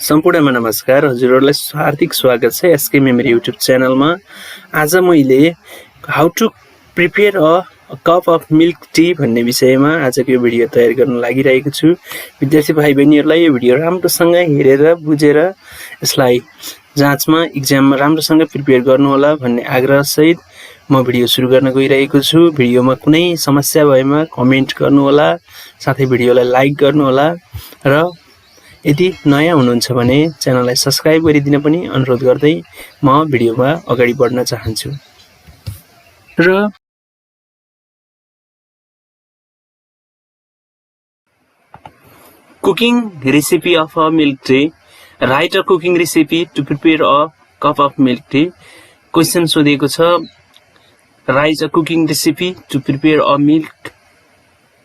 सम्पूर्णमा नमस्कार। हजुरहरुलाई हार्दिक स्वागत छ एसके मेमोरी युट्युब च्यानलमा। आज मैले how to prepare a cup of milk tea भन्ने विषयमा आजको यो भिडियो तयार गर्न लागिरहेको छु। विद्यार्थी भाइ बहिनीहरुलाई यो भिडियो राम्रोसँग हेरेर बुझेर यसलाई जाँचमा एक्जाममा राम्रोसँग प्रिपेयर गर्नु होला भन्ने आग्रह सहित म भिडियो सुरु गर्न गइरहेको छु। भिडियोमा कुनै समस्या भएमा कमेन्ट गर्नु होला, साथै भिडियोलाई लाइक गर्नु होला र यदि नयाँ हुनुहुन्छ भने च्यानललाई सब्स्क्राइब गरिदिन पनि अनुरोध गर्दै म भिडियोमा अगाडि बढ्न चाहन्छु। र cooking recipe of a milk tea, write a cooking recipe to prepare a cup of milk tea. Question सोधिएको छ, write a cooking recipe to prepare a milk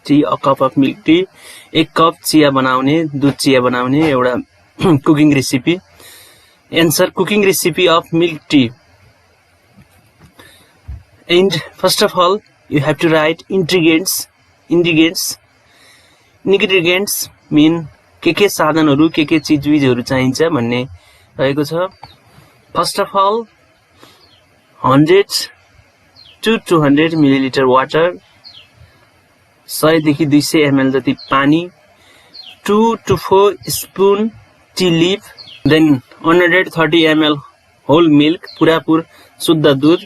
tea, a cup of milk tea. एक कप चिया बनाउने, दूध चिया बनाउने एउटा cooking recipe. Answer, cooking recipe of milk tea. And first of all you have to write ingredients mean के साधनहरू, के चिजबिजहरू चाहिन्छ भन्ने रहेको छ। First of all 100 to 200 millilitre water, 100 देखि 200 ml जति पानी, 2 to 4 spoon tea leaf, then 130 ml whole milk, पुरापुर शुद्ध दूध,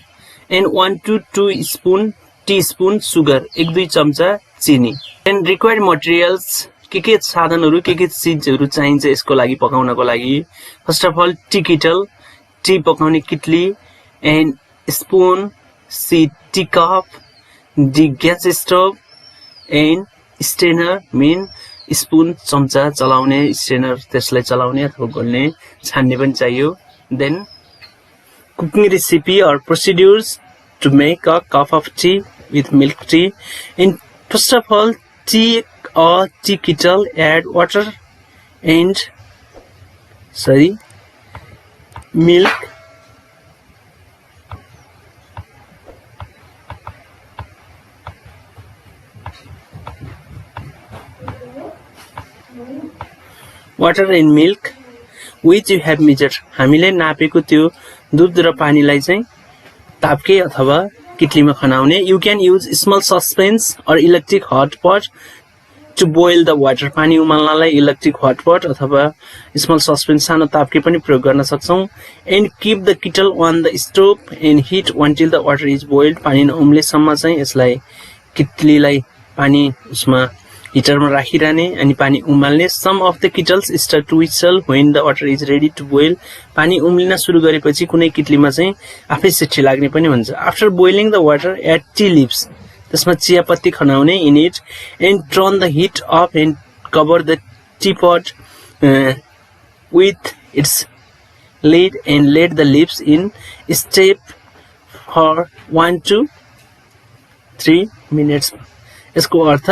and 1 to 2 teaspoon sugar, 1-2 चम्चा चिनी। एन्ड रिक्वायर्ड मटेरियल्स, के साधनहरू, के चिजहरू चाहिन्छ यसको लागि पकाउनको लागि। First of all tea kettle, tea पकाउने किटली, and spoon, C tea cup, D gas stove, and strainer main spoon, चम्चा चलाउने स्टेनर, त्यसलाई चलाउने अथवा घोल्ने छान्ने पनि चाहियो। Then cooking recipe or procedures to make a cup of tea with milk tea. In first of all tea kettle, add water and milk, water and milk which you have measured। हामीले नापेको त्यो दूध र पानीलाई चाहिँ ताप्के अथवा किटलीमा खनाउने। You can use small saucepan or electric hot pot to boil the water. पानी उमाल्नलाई इलेक्ट्रिक हट पट अथवा स्मल सस्पेन्स सानो ताप्के पनि प्रयोग गर्न सक्छौं। And keep the kettle on the stove and heat until the water is boiled. पानी नउम्लेसम्म चाहिँ यसलाई किटलीलाई पानी उसमा हिटरमा राखिरहने अनि पानी उमाल्ने। Some of the kettles start to whistle when the water is ready to boil. पानी उम्लिन सुरु गरेपछि कुनै किटलीमा चाहिँ आफै सिट्टी लाग्ने पनि हुन्छ। After boiling the water add tea leaves, त्यसमा चियापत्ती खनाउने in it, and turn the heat off and cover the tea pot with its lid and let the leaves in steep for 1 to 3 minutes. यसको अर्थ,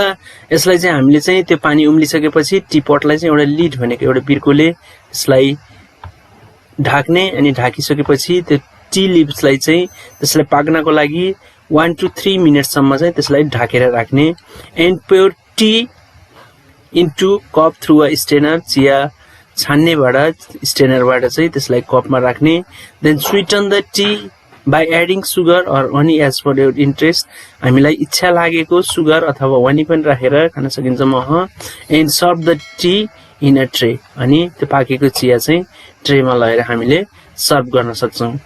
यसलाई चाहिँ हामीले चाहिँ त्यो पानी उम्लिसकेपछि टी पटलाई चाहिँ एउटा लिड भनेको एउटा बिर्कोले यसलाई ढाक्ने अनि ढाकिसकेपछि त्यो टी लिव्सलाई चाहिँ त्यसलाई पाक्नको लागि 1 to 3 मिनटसम्म चाहिँ त्यसलाई ढाकेर राख्ने। And pour tea into cup through a strainer, चिया छान्नेबाट स्टेनरबाट चाहिँ त्यसलाई कपमा राख्ने। Then sweeten the tea by adding sugar or honey as per your interest. हामीलाई इच्छा लागेको सुगर अथवा हनी पनि राखेर खान सकिन्छ मह। And serve the tea in a tray, अनि त्यो पाकेको चिया चाहिँ ट्रेमा लगेर हामीले सर्भ गर्न सक्छौं।